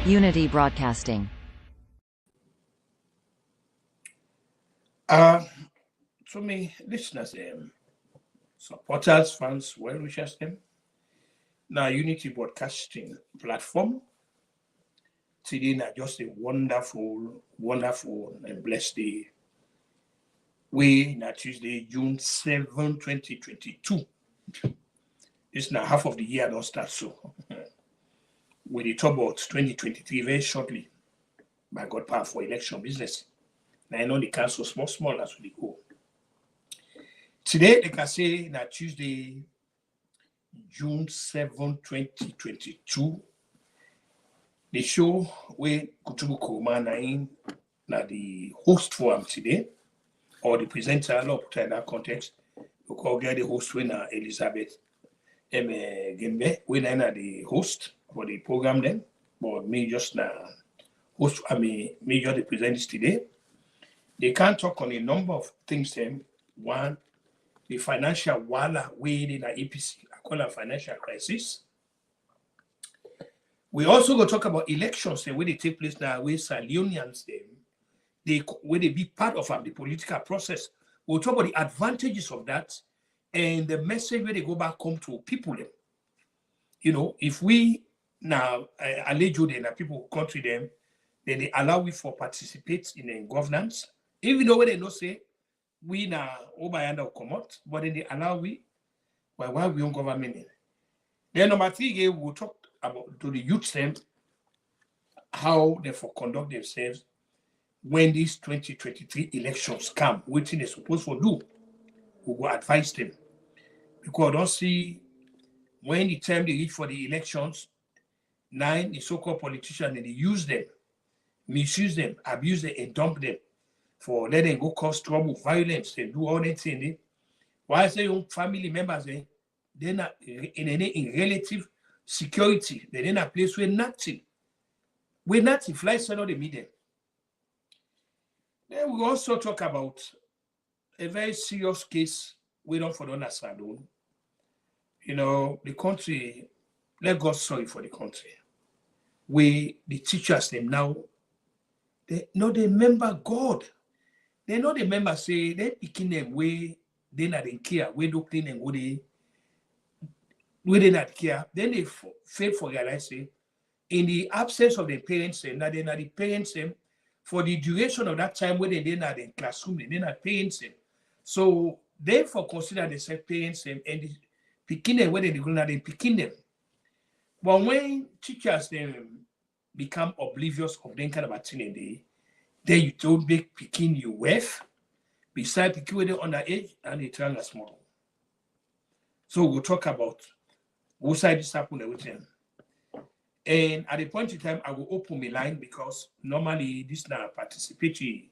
Unity Broadcasting. To me, listeners, supporters, fans, well wishers, now Unity Broadcasting platform. Today, now just a wonderful, wonderful and blessed day. We now Tuesday, June 7, 2022. This now half of the year don't start so. We talk about 2023 very shortly. By God power for election business. Now I know the council small as we go. Today, like I say, now Tuesday, June 7, 2022. The show where Kutubu now the host for him today, or the presenter, I'll put in that context. We call the host when Elizabeth Gembe, when I the host for the program then, but me just now host, me just the presenters today. They can't talk on a number of things then. One, the financial wala way in the APC, I call it financial crisis. We also go talk about elections and where they take place now, where Salionians where they be part of the political process. We'll talk about the advantages of that and the message where they go back home to people. You know, if we now allege them that people come to them, then they allow we for participate in the governance, even though they don't say we now over and come out, but then they allow we while we own government. Then number three, we'll talk about to the youth them how they for conduct themselves when these 2023 elections come, what they're supposed to do. We will advise them. Because I don't see when the time they reach for the elections, the so-called politicians, they use them, misuse them, abuse them, and dump them for letting them go cause trouble, violence, and do all that thing. Why say your family members, they're not in relative security, they're in a place where nothing. Where nothing flies on the media. Then we also talk about a very serious case we don't for understand. You know, the country, let God sorry for the country. We the teachers them now, they remember God. They know the member say they picking them way they not in care, we do clean and where they not care. Then they fail for realize say in the absence of the parents, and that they not the parents for the duration of that time when they not in classroom, they not parents. So therefore consider themselves parents and the picking them whether they go not picking them. But when teachers become oblivious of them kind of a thing, then you don't make picking you with beside picking with them underage and they turn a small. So we'll talk about what side this happened with them. And at the point in time, I will open my line because normally this is not a participatory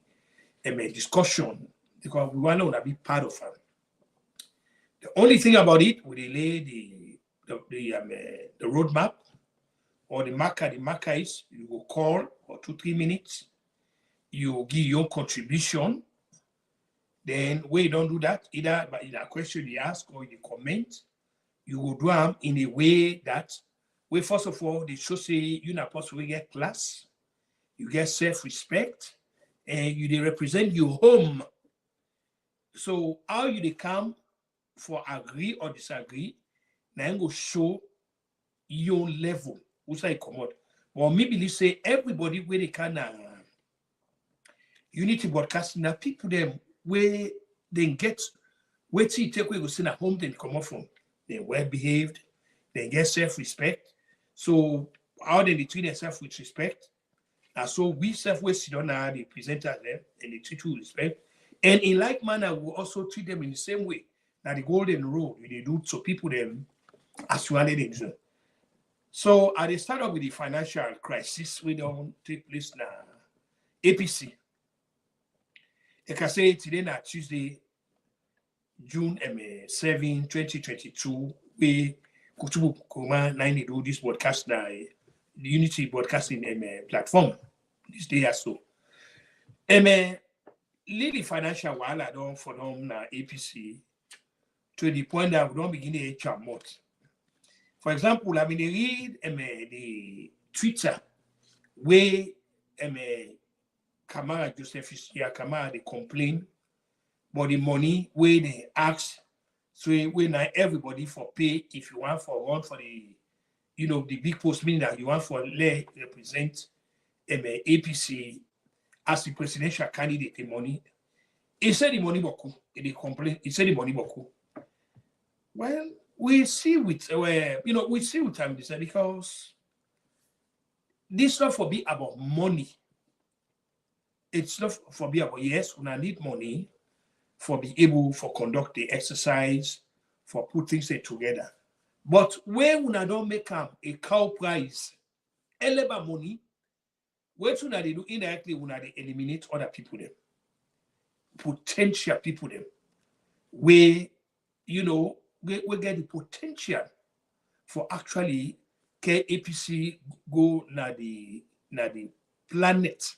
discussion because we want to be part of it. The only thing about it, we delay the roadmap or the marker. The marker is you will call for 2-3 minutes. You give your contribution. Then when you don't do that, either by the question you ask or you comment, you will do them in a way that, first of all, they should say you're not supposed to get class, you get self-respect, and you represent your home. So how you they come for agree or disagree, now go show your level. Which I come out. Or maybe they say everybody where they can Unity Broadcasting now people them where they get where to take away go see at home then come up from. They're well behaved, they get self-respect. So how they treat themselves with respect. And so we self-way sit on the presenters them and they treat you with respect. And in like manner, we also treat them in the same way. Now the golden rule they do so people them as you wanted them do. So at the start of with the financial crisis, we don't take place now. APC. Like I say today now Tuesday, June 7, 2022, we Kutubu Kuma 9 do this broadcast now, the Unity Broadcasting platform this day or so. Lily financial while I don't for them na APC to the point that we don't begin to HR. For example, I mean, they read the Twitter where Kamara Joseph Kamara they complain, but the money where they ask, so when everybody for pay if you want for run for the the big post meaning that you want for lay represent APC as the presidential candidate the money. He said the money boku. They complain. He said the money boku. Well, we see with we see with time this because this not for be about money. It's not for be about yes, when I need money for be able for conduct the exercise, for put things together. But when I don't make a cow price, eleba money, what they do indirectly when they eliminate other people them, potential people them, where we get the potential for actually APC go na the planet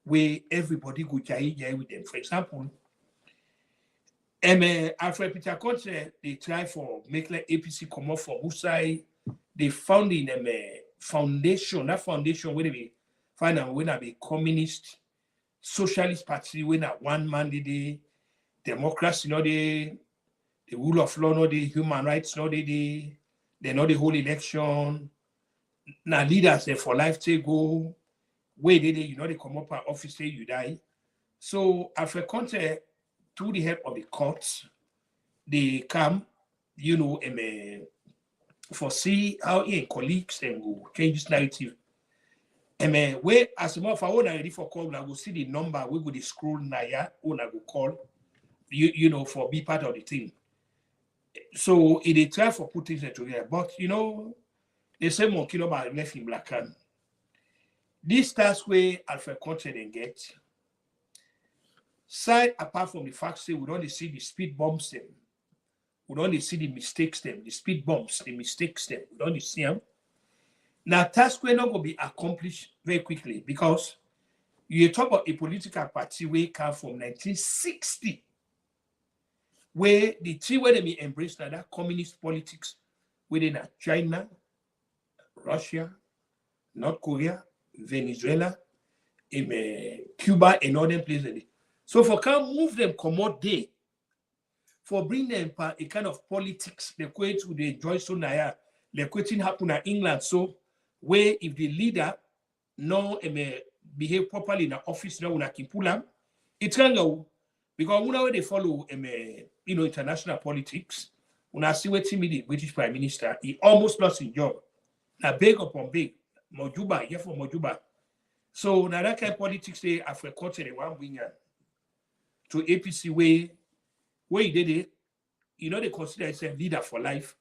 where everybody go jai with them. For example, Alfred Peter Conte, they try for make like APC come up for Musai. They found in a foundation, that foundation where they find out when I be communist, socialist party, when at one man the democracy, the rule of law, no the human rights, no they know the whole election. Now leaders for life take go, where they come up at office say you die. So Alfred Conte, through the help of the courts, they come, foresee how colleagues and go change this narrative. Where as more for one already for call, I will see the number we go scroll naya, I go call, for be part of the team. So they try for putting things together. But they say monkey about left in black hand. This task where Alfred Conte then get. Side apart from the fact say we don't see the speed bumps them, we don't see the mistakes them, the speed bumps, the mistakes them, we don't see them. Now task will not going to be accomplished very quickly because you talk about a political party where come from 1960, where the three where they embrace that communist politics within China, Russia, North Korea, Venezuela, Cuba, and other places. So for can move them commode day, for bring them a kind of politics, the way to the enjoy so naya, the question happen in England. So where if the leader no behave properly in the office now when I can pull them, it can go because when they follow international politics, when I see what the British Prime Minister, he almost lost his job. Now big upon big, Mojuba, yeah for Mojuba. So now that kind of politics they have recorded the one winger to APC where he did it, they consider itself leader for life.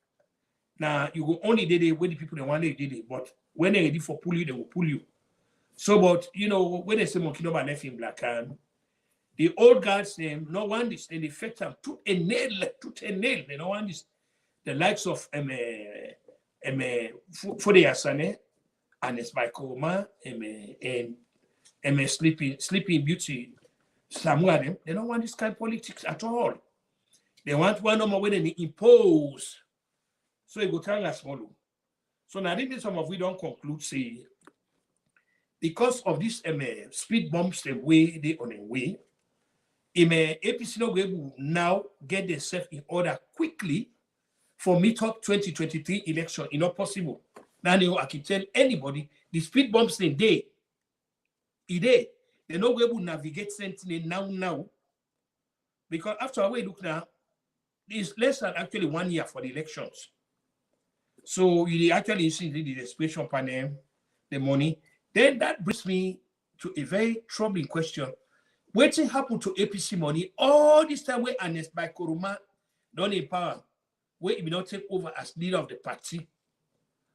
Now you go only did it when the people they want they did it, but when they're ready for pull you, they will pull you. So, but when they say monkey number left in black hand, the old guards name no one this they affect them to a nail. They don't want this. The likes of Fode Asane and it's by Koma and Sleeping Beauty. Some of them, they don't want this kind of politics at all. They want one number where they impose. So you go tell us small. So now this some of we don't conclude say because of this speed bumps the way they on the way, APC no will now get themselves in order quickly for meet-up 2023 election. It's not possible. Now I can tell anybody the speed bumps they day. They're not able to navigate Sentinel now. Because after we look now, it's less than actually 1 year for the elections. So you actually see the expression panel, the money. Then that brings me to a very troubling question. What happened to APC money all this time where Ernest by Koroma don't in power, where he will not take over as leader of the party?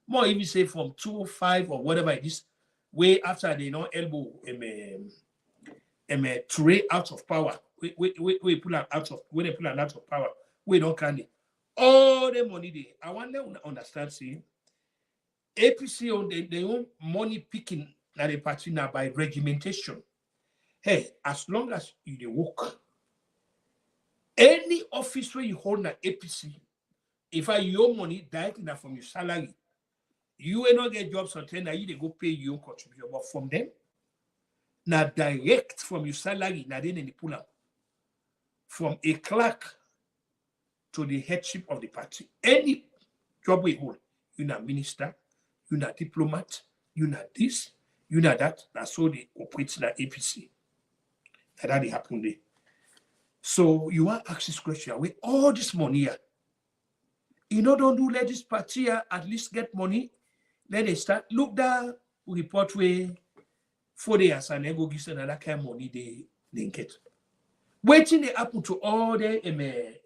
More even say from 205 or whatever it is, way after they don't elbow Toure out of power. We pull out of when they pull out of power, we don't candy. All the money they I want them to understand see APC on their own money picking at the party now by regimentation. hey, as long as you dey work, any office where you hold an APC, if I your money directly na from your salary, you will not get jobs until now you they go pay your own contribution. But from them, now direct from your salary, now then in the pull up from a clerk to the headship of the party. Any job we hold, you not minister, you not diplomat, you not this, you not that. That's how they operate in the APC. That they happen there. So you want to ask this question: with all this money here, you know, don't do let this party here at least get money. Then they start look that report where 4 years and they go give another kind of money they get. Waiting they happen to all the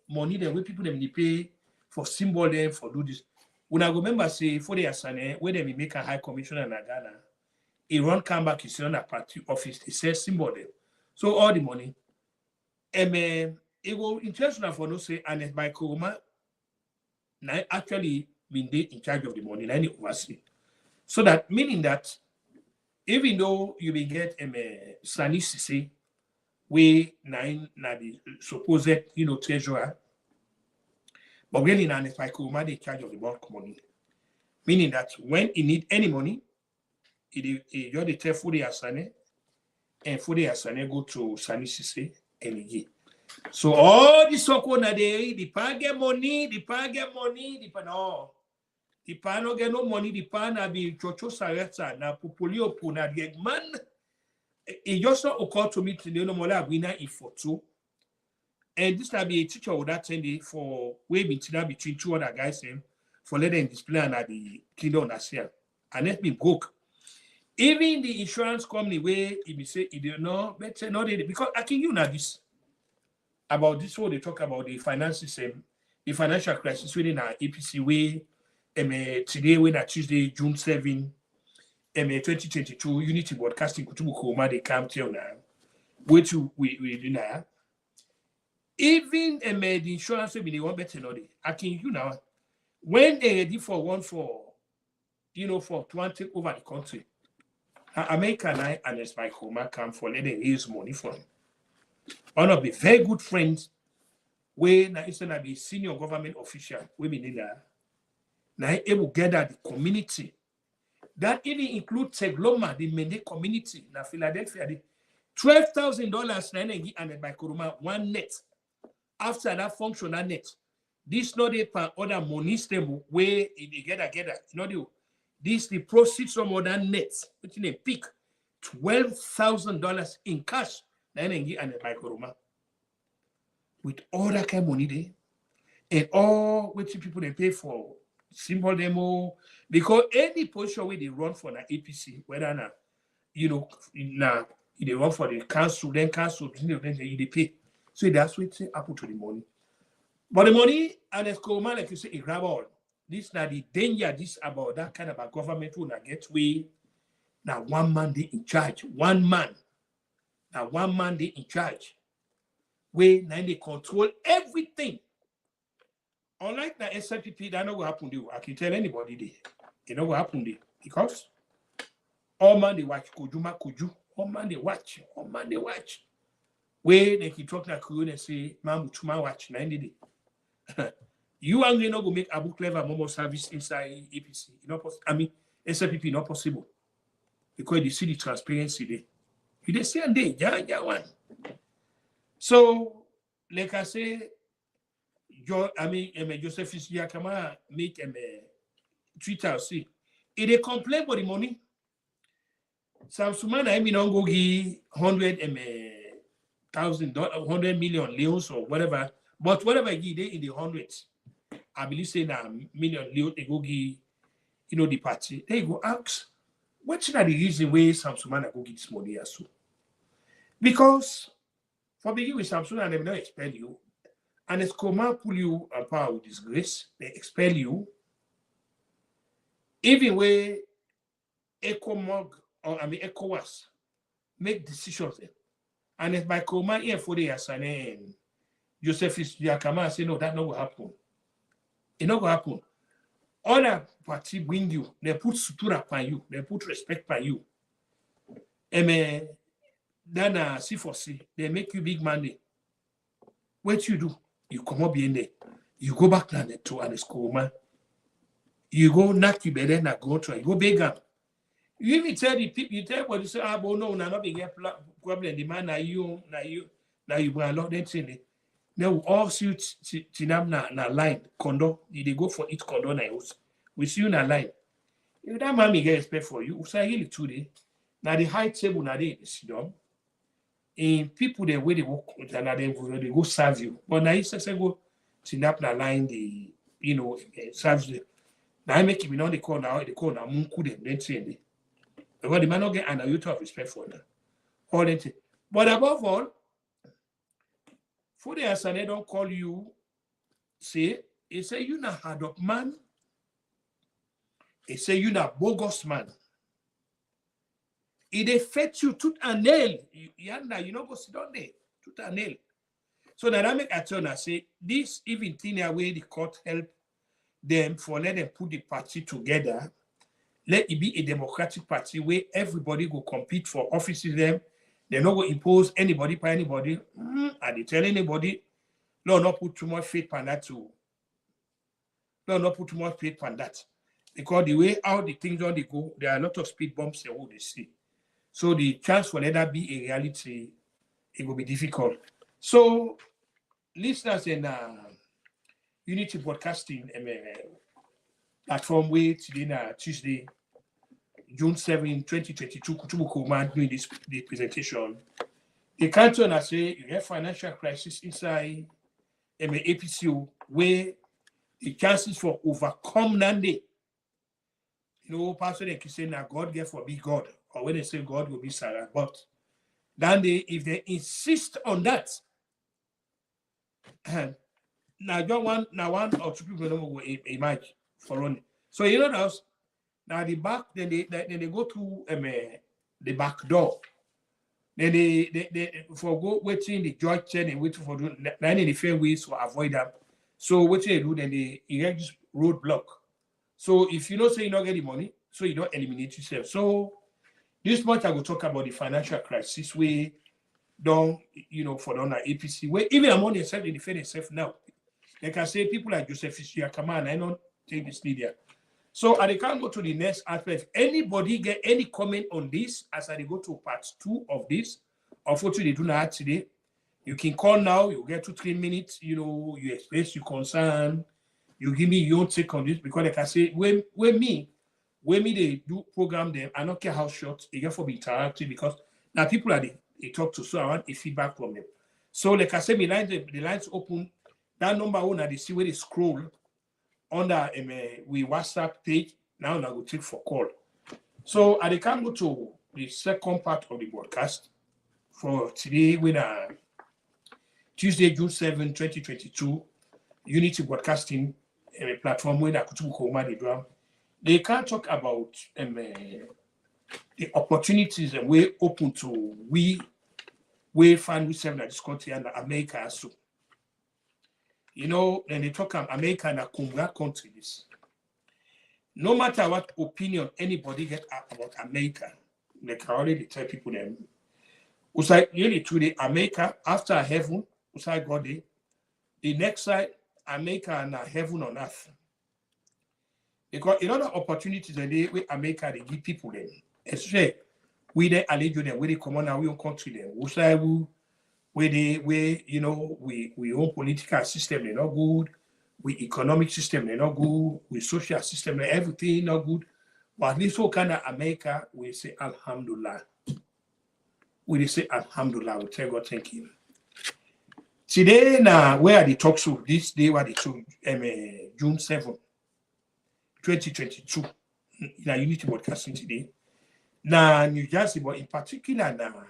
money that we people them they pay for symbol them for do this. When I remember say 4 years and where they make a high commissioner in Ghana, he run come back his on a party office, they say symbol them. So all the money. It will intentional for no say and by Kuruma now actually been they in charge of the money, now oversee. So that meaning that even though you will get Sani Sise, we nine na the supposed treasurer, but really now it's by Kuruma they charge of the bulk money. Meaning that when he need any money, he just tell Fude Asane, and Fude Asane go to Sani Sise and he. So all the soko na the pa get money, the pa no. The pa no get no money, the pa na be chocho sareta na populio po na the man. It just occurred to me today no more winner in for two. And this will be a teacher would attend for way between two other guys for letting display and at the kingdom last year. And let me broke. Even the insurance company where he be say he don't know, but not because I can you know this. About this, what they talk about the finances, the financial crisis within our APC way. Today, when Tuesday, June 7, 2022, Unity Broadcasting Kutubu Koma, they come to now. Which we do now. Even the insurance will be the one better not I can you now. When they ready for one for to take over the country, America and Spike Homa come for letting raise money for him. One of the very good friends, where now instead of the senior government official, we mean that now able to gather the community. That even includes Tegloma, the Mende community in Philadelphia. The $12,000 and by Kuruma one net. After that functional net, this not a per other money stable where they gather. Not you. This the proceeds from other nets, which in a peak $12,000 in cash. And by Kuruma. With all that kind of money there, and all which people they pay for symbol demo, because any position where they run for the APC, whether now, now they run for the council, then they pay. So that's what happen to the money. But the money, and it's common, like you say, it grab all. This now the danger, this about that kind of a government will not get way. Now one man they in charge, one man. Now one man they in charge. Where now they control everything. Unlike the SLPP, that not going to happen there. I can tell anybody there. It not going to happen there. Because all man they watch Kuju. All man they watch. Where they can talk like you and say, "Man, Mutuma watch 90 day." You and not go make Abu Clever Momo service inside APC. SLPP not possible. Because they see the transparency there. You they say and they, yeah, one. So, like I say, Joseph Yakama make Twitter see. If they complain about the money, Samsumana don't go give $100 million leons or whatever. But whatever give they in the hundreds, I believe say now million leons they go give the party. They go ask, what's the reason why Samsumana go give this money as well? Because for begin with Samsung and they will not expel you. And as command pull you and power with disgrace, they expel you. Even where ECOWAS make decisions. And if by command here for the Asane, Joseph Yakama say, no, that not will happen. It not will happen. Other party win you, they put sutura upon you, they put respect by you. then C4C, they make you big money. What you do? You come up in there. You go back to an school, man. You go knock you better not go to it. You go big up. You even tell the people, you tell what you say, but no, not big problem. The man, now you, a lot of things. They will all see you na line, condo. They go for each condo na house. We see you na line. If that man may get respect for you, say really today. Now the high table now they sit down. And people the way they work, they go serve you. But now you say go tinap na line, the serve you. Now I make it know they call now munku them then say because the man not get an iota of respect for them. All that. But above all, for the answer they don't call you, say you na hard up man. They say you na bogus man. If they fetch you tooth and nail, you know go sit down there, tooth and nail. So now that make a turn and say this even thing away the court help them for let them put the party together. Let it be a democratic party where everybody go compete for offices. Them they not go impose anybody by anybody. And they tell anybody, no, not put too much faith on that too. No, not put too much faith on that. Because the way how the things on they go, there are a lot of speed bumps and what they see. So the chance for let that be a reality, it will be difficult. So listeners in Unity Broadcasting platform way today Tuesday, June 7, 2022, Kutubu Command doing the presentation. The country and I say you have financial crisis inside APCO where the chances for overcome Nande. Pastor they keep saying that God get for be God, or when they say God will be Sarah. But then if they insist on that, now one or two people don't will imagine for only. So now the back then they go to the back door. Then they forgo waiting the judge chain and waiting for then the fair ways to avoid that. So what they do then they erect this roadblock. So if you don't say you don't get the money, so you don't eliminate yourself. So this much I will talk about the financial crisis we don't, for the APC, where even among yourself, they defend themselves now. Like I say, people like Joseph Fisher, come on, I don't take this media. So I can't go to the next aspect. Anybody get any comment on this as I go to part 2 of this, of what they do now today? You can call now, you get 2-3 minutes, you express your concern. You give me your take on this because, like I say, when me they do program them, I don't care how short, they get for be interactive because now people are they talk to, so I want a feedback from them. So, like I said, the lines open. That number one, they see where they scroll under we WhatsApp page. Now I will take for call. So I can go to the second part of the broadcast for today, when Tuesday, June 7, 2022, Unity Broadcasting platform where Kutubu Koma they drum. They can talk about the opportunities and way open to we find we serve this country and America also. When they talk about America and Kumbra countries, no matter what opinion anybody get about America, like I already tell people them, usai really today America after heaven, usai God the next side America and heaven on earth. Because in other opportunities and they with America they give people them. Especially we they allege them where they come on our own country them. Where we own political system, they're not good, we economic system, they're not good, we social system, everything not good. But at least so kind of America, we say Alhamdulillah. We say Alhamdulillah, we tell God thank you. Today now where the talk show this day what they show June 7, 2022 in a Unity Broadcasting today. Now New Jersey, but in particular now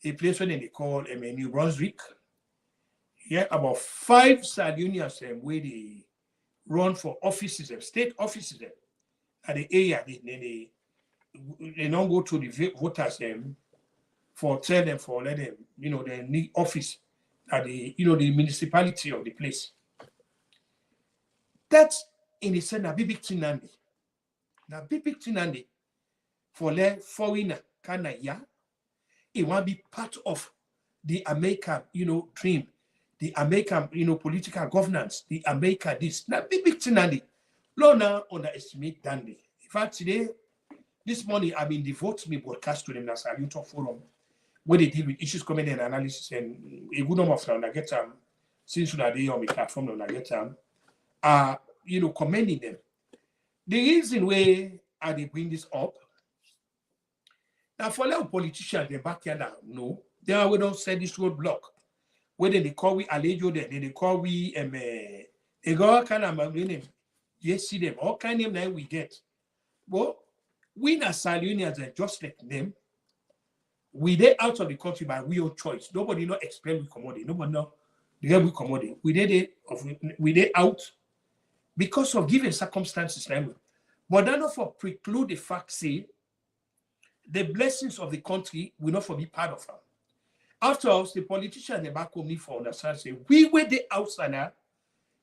a place where they call New Brunswick. Yeah, about 5 unions where they run for offices, state offices at the area. They don't go to the voters for tell them for let them they need office at the the municipality of the place. That's in the sense na big thing nandi. Na big thing nandi for le foreigner kana ya. he want to be part of the American, dream, the American, political governance, the America this. Now, big thing, Andy. Law now underestimate Dandy. In fact, today, this morning, I've been devoting me broadcast to them as a YouTube forum where they deal with issues, comment, and analysis, and a good number of them, I get them, since they on the platform, I get them, commending them. The reason why they bring this up, now for a politicians, the backyard, no, they are we don't set this roadblock. Whether they call we Alejo, then they call we they go all kind of name. Yes, see them, all kind of name we get. But we as Salionians are just like them. We they out of the country by real choice. Nobody not explain we commodity. Nobody know the we commodity. We they out because of given circumstances. But that not for preclude the fact say the blessings of the country will not for be part of them. After all, the politicians they back home need for understand say we were the outsider.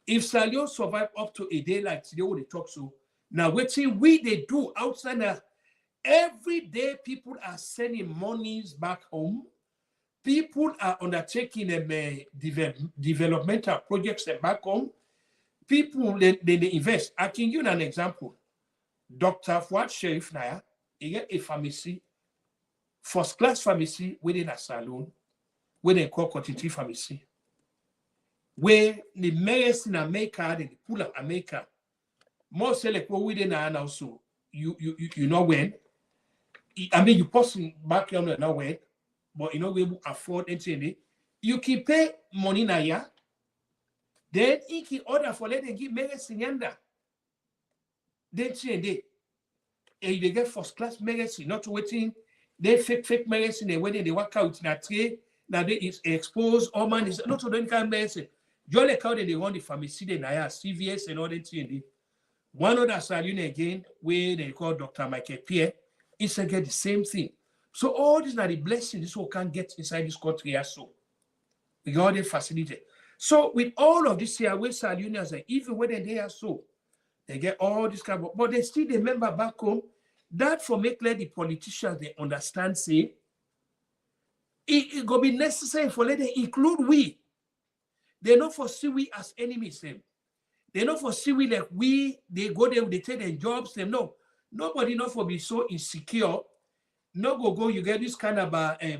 If Salion survive up to a day like today, what they talk so now waiting we they do outsider. Every day people are sending monies back home. People are undertaking developmental projects back home. People they invest. I can give you an example. Dr. Fuad Sherif Naya, he get a pharmacy, first class pharmacy within a salon, where they call Continental Pharmacy, where the mayors in America, they pull up America. More select what we didn't also. You know when. I mean, you person back here now when, but you know we afford anything. You can pay money now, yeah. Then he can order for let them give medicine yonder. Then they get first class medicine, not waiting. They fake medicine, and when they work out in a tray, now they is exposed. All man is not to any kind of medicine. You like how they run the pharmacy, they now CVS and all that thing. One other saloon again, where they call Dr. Michael Pierre, is again the same thing. So all these are the blessings this one can get inside this country as so. We got the facility. So with all of this here, where saloonians are, even when they are so, they get all this kind of, but they still remember back home. That for make let the politicians they understand, say, it go be necessary for let them include we. They not foresee we as enemies them. They not foresee we like we, they go there, they take their jobs, them. No, nobody not for be so insecure. No go, you get this kind of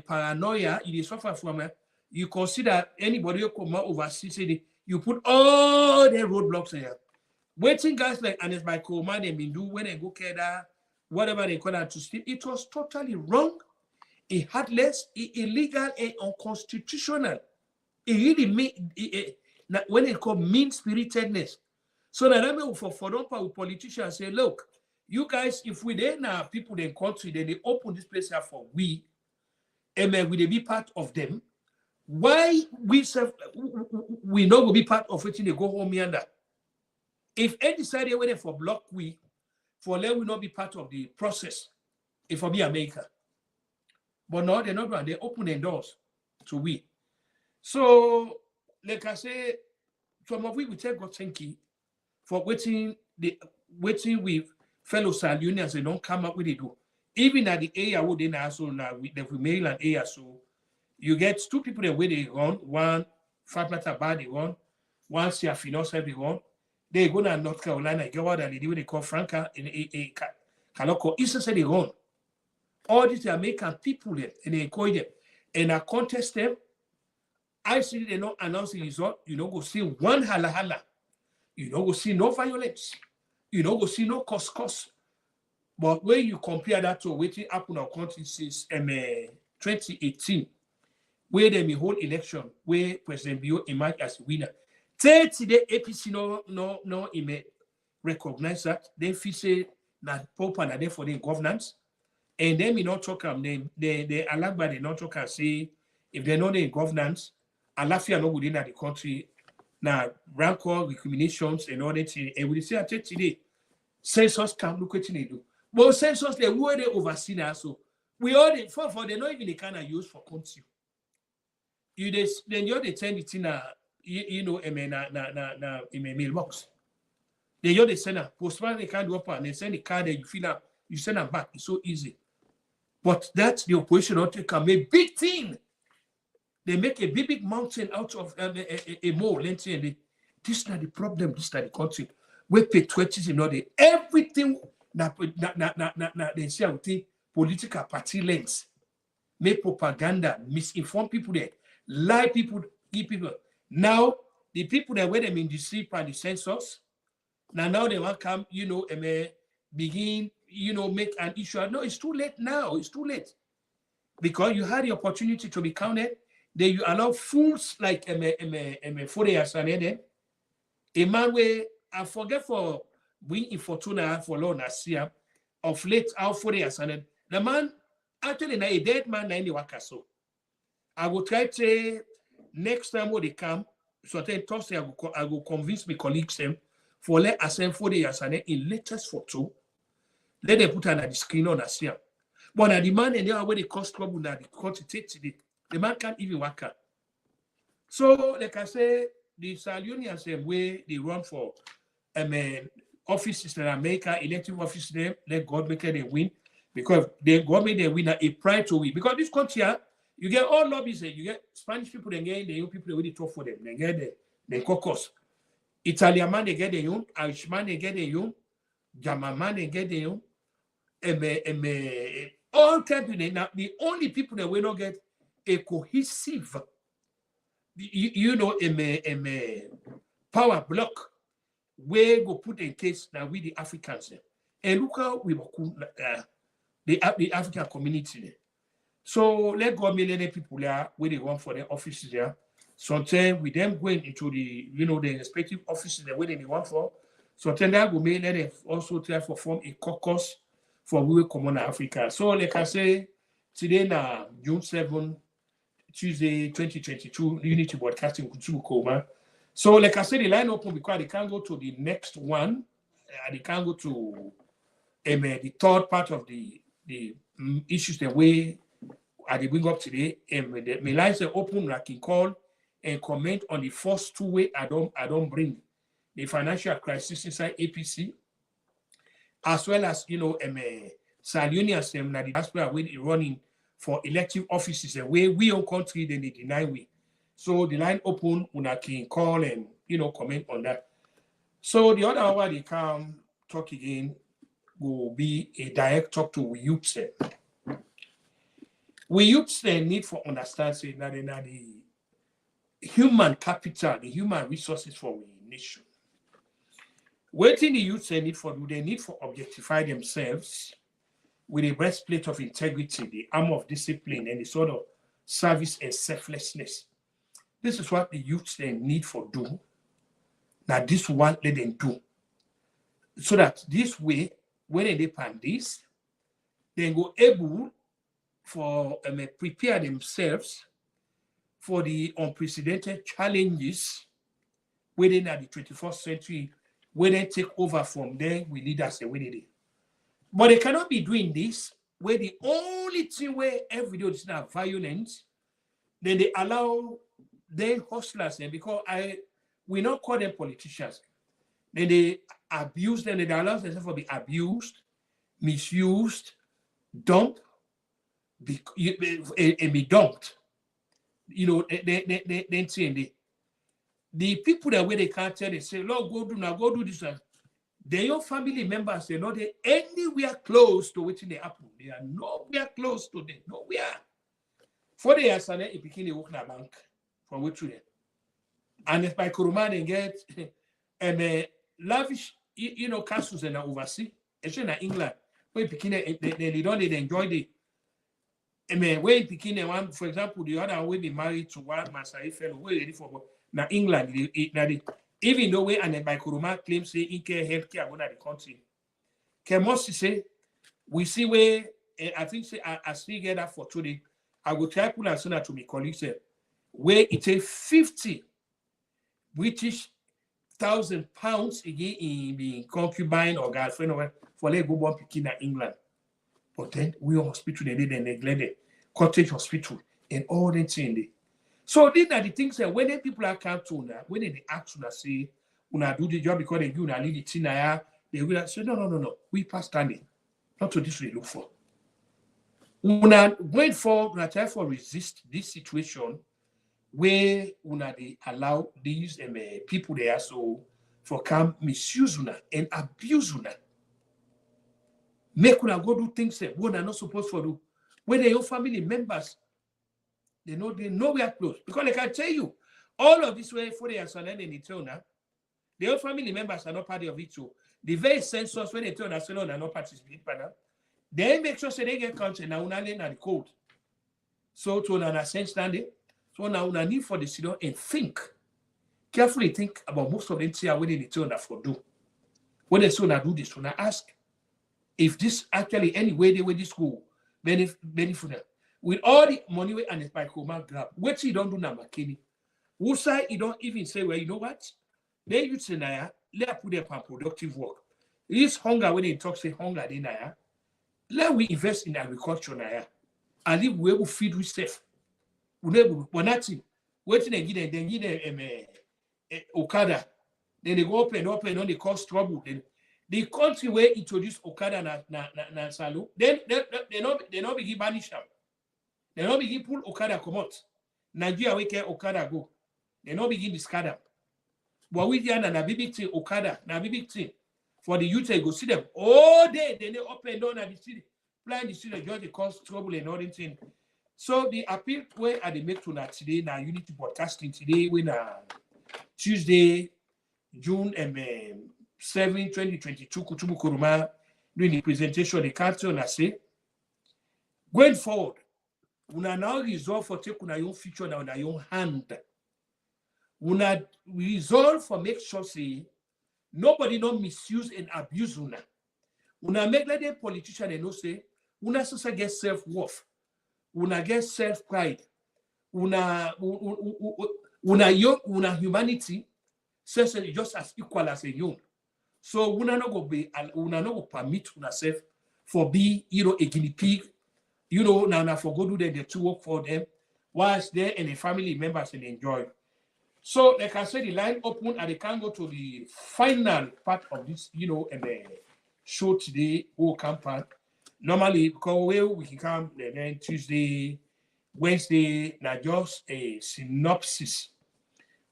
paranoia, you suffer from it. You consider anybody who come out overseas, you put all the roadblocks there. Waiting guys like, and it's by command they been do when they go Keda, whatever they call that to sleep. It was totally wrong, heartless, illegal, and unconstitutional. It really made when they call mean-spiritedness. So that I mean for don't politicians say, look, you guys, if we then now people in country, then they open this place here for we, and will they be part of them? Why we know will be part of it, they go home here and that. If any decided whether for block we, for let we not be part of the process, if for be America. But no, they're not going, they open their doors to we. So, like I say, some of we take God thank you for waiting with fellow Salionians, they don't come up with it. Even at the area where they now so now with the mainland area, so you get two people that where they run, one Fatmata Bar they run, one Siafino they run. They go to North Carolina, get what they do, they call Franca in a Kaloko. It's just they run. All these American people there, and they encourage them. And I contest them. I see they not announce the result. You know, go see one hala. You know, go see no violence. You know, go see no cost. But when you compare that to what happened in our country since 2018, where they hold election, where President Bio emerged as winner. 30 the APC no recognize that. They feel say that Pope and there for the governance. And then we not talk they allow by the not talk and say if they're not in governance, Alafia no within the country. Now rancor recriminations and all that, and we say I take today. Census can look what they do. But census they were they overseen also. We all the for they're not even the kind of use for country. You then you they send it in in a mailbox. They send a postman they can't do up and they send the card that you fill up, you send them back. It's so easy. But that's the opposition not take a big thing. They make a big mountain out of a mole. This is not the problem. This is not the country. We pay 20 in order. Everything they say with the political party lens. Make propaganda, misinform people there, lie people, give people. Now, the people that were them in the sleep and the census, now they want to come, and begin, make an issue. No, it's too late now. It's too late. Because you had the opportunity to be counted, then you allow fools like Fourier, a man where I forget for being in Fortuna for long as year of late our Fourier, the man actually a dead man na waka so. I will try to next time when they come, so then Thursday I will convince my colleagues them for let us send Fourier in latest photo. Let them put on the screen on us here. But now the man and the way they cause trouble now the quantity today. The man can't even work out. So, like I say, the Salionians way they run for offices in America, elective offices, let God make them win. Because the government they win a pride to win. Because this country, you get all lobbies, you get Spanish people, they get the young people they really talk for them. They get the caucus. Italian man, they get the young, Irish man, they get the young, German man, they get the young, all company. Now, the only people that will not get a cohesive, power block where go put in case now with the Africans. And look how we the African community. So let government people there where they run for their offices there. Sometimes with them going into the the respective offices where they want for. Sometimes that will make let them also try to form a caucus for we common Africa. So like I say, today now June 7, Tuesday 2022, Unity Broadcasting Kutubu. So like I said, the line open because they can't go to the next one. They can't go to the third part of the issues the way they bring up today. My lines are open. I can call and comment on the first two way I don't bring the financial crisis inside APC, as well as Salionians them that the diaspora way running for elective offices and where we own country then they deny we. So the line open when I can call and comment on that. So the other hour they come talk again will be a direct talk to we youths. We youths need for understanding that the human capital, the human resources for we nation. Waiting the youths need for do they need for objectify themselves with a breastplate of integrity, the armor of discipline, and the sort of service and selflessness. This is what the youths need for do. Now this one let them do. So that this way, when they pan this, they go able for prepare themselves for the unprecedented challenges within the 21st century, when they take over from there, we lead us away they. But they cannot be doing this where the only thing where every day is not violence, then they allow their hustlers, and because we not call them politicians, then they abuse them, they allow themselves to be abused, misused, dumped, and be dumped. They say the people that way they can't tell, they say, Lord, go do this. Your family members, they're not anywhere close to what they happen. They are nowhere close to them. Nowhere. 4 years, and it became a work in a bank for which we. And if by Kuruma they get lavish, castles and overseas, especially in England, where they don't enjoy the. Where Pekin one, for example, the other will be married to one Masai fellow, where ready for now England, even though we and by Kuruma claims say in care healthcare one of the country. Kemosi say we see where I think say as we get that for today, I will try to as soon as to my colleagues where it takes 50 British £1,000 again in being concubine or girlfriend or for let go born Pekin in England. But then we hospital they neglected cottage hospital and all that thing. So these are the things that when people are come to now, when they ask you say, "Una do the job because they do na lead the thing they will say, no. We pass standing. Not to this we look for. Una going forward, una try for resist this situation where una they allow these people there so for come misuse una and abuse una. Make una go do things that we are not supposed to do. When your family members, they know we are close. Because like I tell you, all of this way for the Asalan and Etona, the whole family members are not part of it. So the very census when they tell Asalan are not participating, they make sure they get country now una learn the code. So to an sense standing, so now una need for the city and think. Carefully think about most of them here when they tell for do. When they say do this, when I ask if this actually any way they will this go benefit them. With all the money and the microman grab, what you don't do now, McKinney. Who say you don't even say, well, you know what? They use the Naya, let put them on productive work. This hunger when they talk say hunger, they Naya. Let we invest in agriculture Naya. And if we will feed we safe. We're nothing. Waiting they give them Okada. Then they go up and on they cause trouble. Then the country where introduce Okada na Salo, then they not begin banish them. They not begin pull Okada come out. Nigeria we care Okada go. They not begin discard them. But we there na big thing Okada, na big thing. For the youth, they go see them all day. They up and down at the city. Flying the city, just they cause trouble and all that thing. So the appeal where they make to that today, now Unity Broadcasting today, when Tuesday, June 7, 2022, Kutubu Kuruma, doing the presentation, the council, and I say, going forward, una now resolve for take una your future now in your hand. Una resolve for make sure say nobody don't misuse and abuse una. Una make like the politician and no say una so get self-worth. Una get self-pride. Una humanity says just as equal as a young. So una no go permit una self for be a guinea pig. Now for go do the to work for them, whilst they and the family members and enjoy. So like I said, the line open and they can go to the final part of this, and the show today, whole campaign. Normally, because we can come then Tuesday, Wednesday, now just a synopsis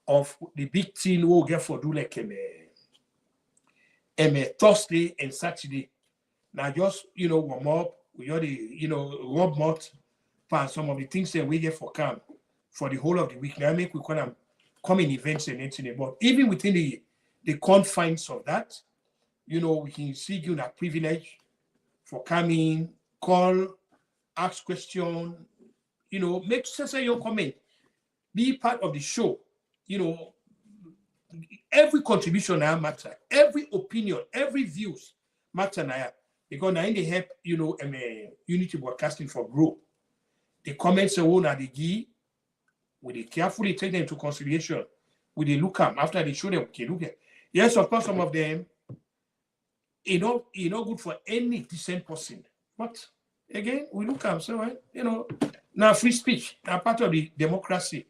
of the big thing we'll get for do like Thursday and Saturday. Now just warm up, we already rub mouth for some of the things that we get for camp for the whole of the week. Now make we call them coming events and anything. But even within the confines of that, we can see you a privilege for coming, call, ask question, make say your comment, be part of the show. Every contribution now matter, every opinion, every views matter now. Because now they help, Unity Broadcasting for grow. The comments are one they give, we they carefully take them into consideration. We they look up after they show them, okay, look at. Yes, of course, some of them, good for any decent person. But again, we look up, so now free speech, now part of the democracy.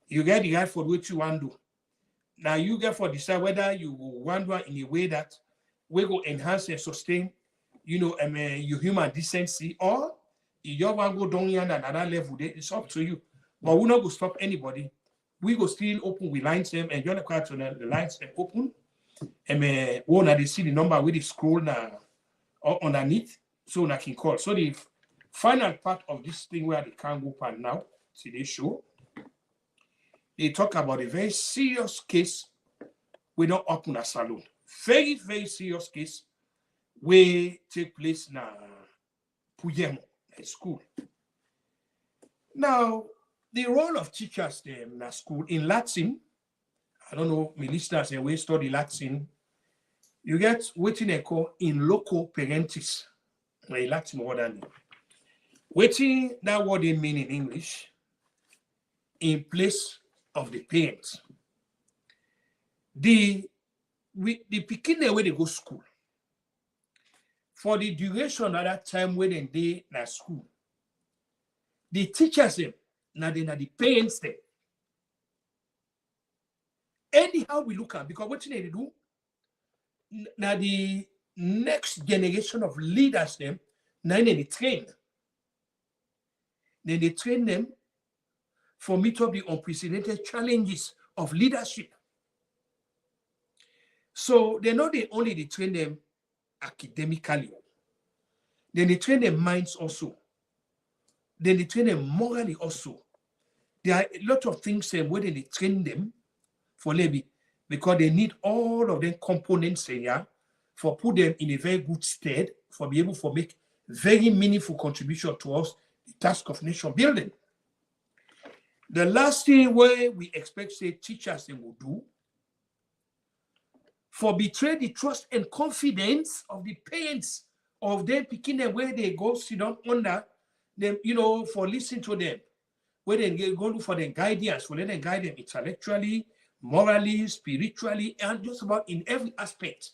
You get the right for what you want to do. Now you get for decide whether you want to in a way that we go enhance and sustain, your human decency, or you just want to go down here and another level. It's up to you. But we're not going to stop anybody. We go still open with lines them and you're not to the lines them open. And one they see the number with the scroll now underneath, so I can call. So the final part of this thing where they can go pan now, today's show, they talk about a very serious case we don't open a salon. Very, very serious case where take place na Puyemo school. Now, the role of teachers in a school in Latin, I don't know, my listeners we study Latin, you get what they call in loco parentis, like Latin more than waiting that what they mean in English, in place of the parents. The beginning where they go school, for the duration of that time when they na school, the teachers them, now they the parents them. Anyhow we look at, because what they do, now the next generation of leaders them, now they train. Then they train them for meet up the unprecedented challenges of leadership. So they know they only they train them academically. Then they train their minds also. Then they train them morally also. There are a lot of things where they train them for Levi because they need all of them components here for put them in a very good stead for be able to make very meaningful contribution towards the task of nation building. The last thing where we expect say teachers they will do for betray the trust and confidence of the parents of them picking them where they go sit down under them, for listening to them, where they go look for their guidance, for let them guide them intellectually, morally, spiritually, and just about in every aspect.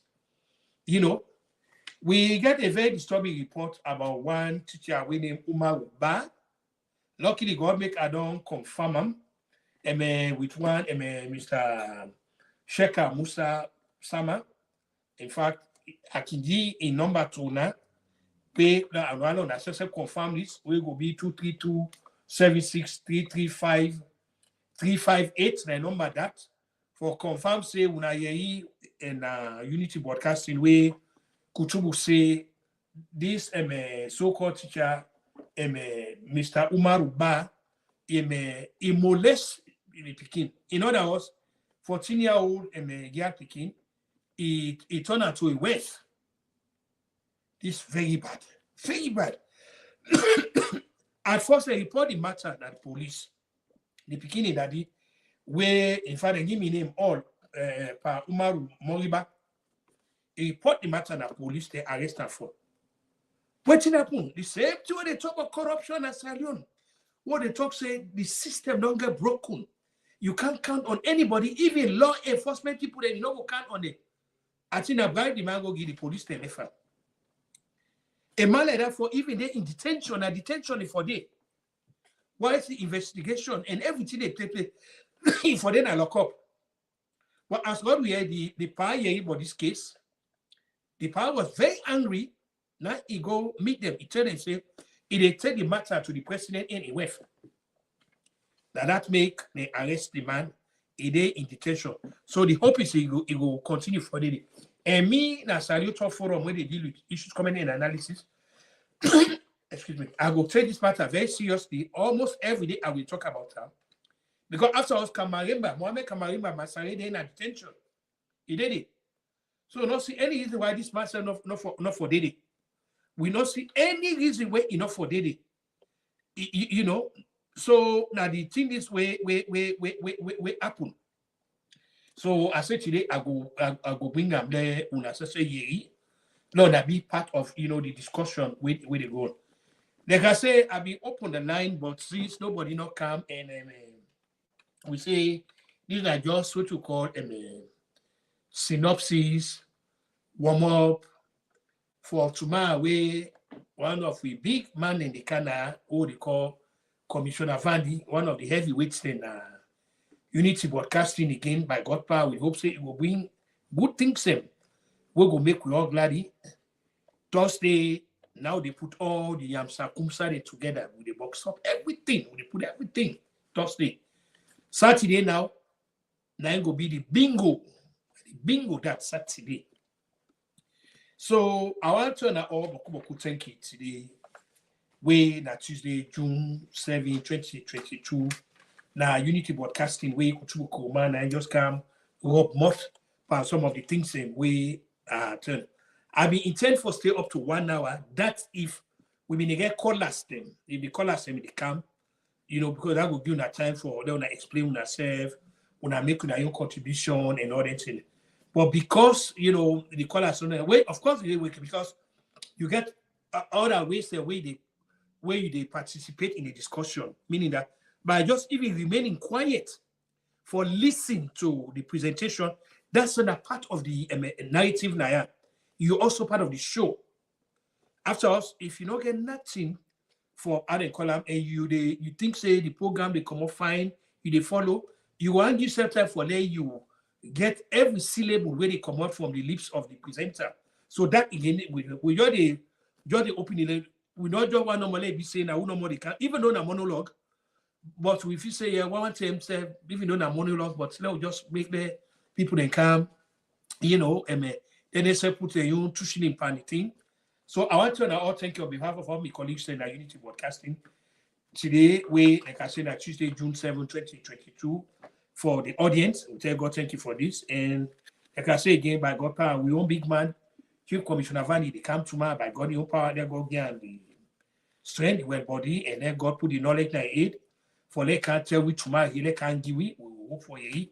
We get a very disturbing report about one teacher we named Umar Ba. Luckily, God make I don't confirm him with one Mr. Sheka Musa Sama. In fact, Akindi in number 2 now. Pay around access confirm this. We will be 232 76 335 358. The number that for confirm say una yei in Unity Broadcasting way Kutubu say this so-called teacher Mr. Umar Ba he molest the Pekin. In other words, 14-year-old girl Pekin, he turned out to a waste. This very bad. Very bad. At first, they report the matter at the police. The beginning daddy, where in fact they give me name all pa Umaru Moriba. He report the matter at the police, they arrest her for. What happened? The same thing when they talk about corruption and Salion. What they talk say the system don't get broken. You can't count on anybody, even law enforcement people, they no go count on it. I think I bribe the man go give the police the effort. A man like that for even they in detention, and detention is for day. Why is the investigation and everything they play for them I lock up? But as God we heard the power here about this case, the power was very angry. Now he go meet them, he tell them say, he take the matter to the president anyway. Now that make they arrest the man, he day in detention. So the hope is he will continue for the day. And me, na Salute Forum, where they deal with issues coming in analysis. Excuse me. I will take this matter very seriously. Almost every day I will talk about her. Because after us, Mohamed Kamarimba, Masare, they in detention. He did it. So not see any reason why this matter not for did it. We not see any reason why enough for did it. So now the thing is where happen. So I said today I go bring them there unnecessary. Lord, that be part of the discussion with they go. Like I say, I be open the line, but since nobody not come and we say these are just what you call synopsis, warm up for tomorrow. Where one of the big man in the Canada, who they call Commissioner Vandy, one of the heavyweights in Unity Broadcasting again by God power. We hope say it will bring good things in. We go make we all glad. Thursday, now they put all the Yamsa Kumsare together with the box up, everything. They put everything Thursday. Saturday now go be the bingo. The bingo that Saturday. So I want to know all Boku thank you today. Way that Tuesday, June 7, 2022. Now Unity Broadcasting way Kutubu Kurman and just come up much for some of the things same way turn. I be intend for stay up to 1 hour. That's if we may get callers them. If the callers them they come, because that will give that time for them to explain themselves, when I make their own contribution and all that thing. But because the callers on the way, of course they work because you get other ways the way they participate in the discussion, meaning that by just even remaining quiet for listening to the presentation, that's not a part of the narrative now. You're also part of the show. After us, if you don't get nothing for other column and you think say the program they come up fine, they follow, you want yourself time for let you get every syllable where they come out from the lips of the presenter. So that again, we just the opening we not just want normally be saying that we no more they can, even though na monologue, but if you say, yeah, one time say, even though na monologue, but let's just make the people then come, you know, and then they say put a own 2 shilling pound thing. So I want to all thank you on behalf of all my colleagues in Unity Broadcasting. Today, we, like I said, Tuesday, June 7, 2022, for the audience. We tell God thank you for this. And like I say again, by God power, we own big man, Chief Commissioner Vanny, they come to my by God, your power, they go and the strength, the well body, and then God put the knowledge in aid. For they can't tell we tomorrow, he can't give we will hope for you.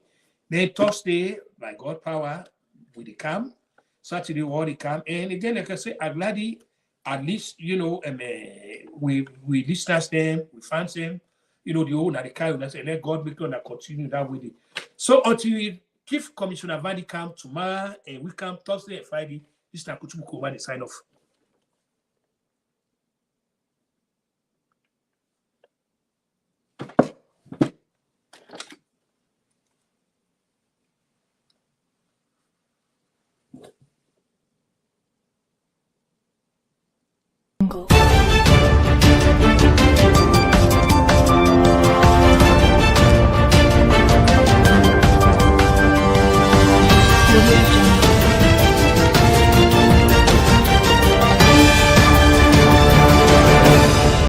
Then Thursday, by God power, we come. Saturday, all they come. And again, like I say, I'm glad at least, you know, we listeners them, we fans them, you know, the whole and the kind of and let God make on continue that with it. So until we give Commissioner Vandy come tomorrow and we come Thursday and Friday, this is Kutubu over the sign off. Jungle.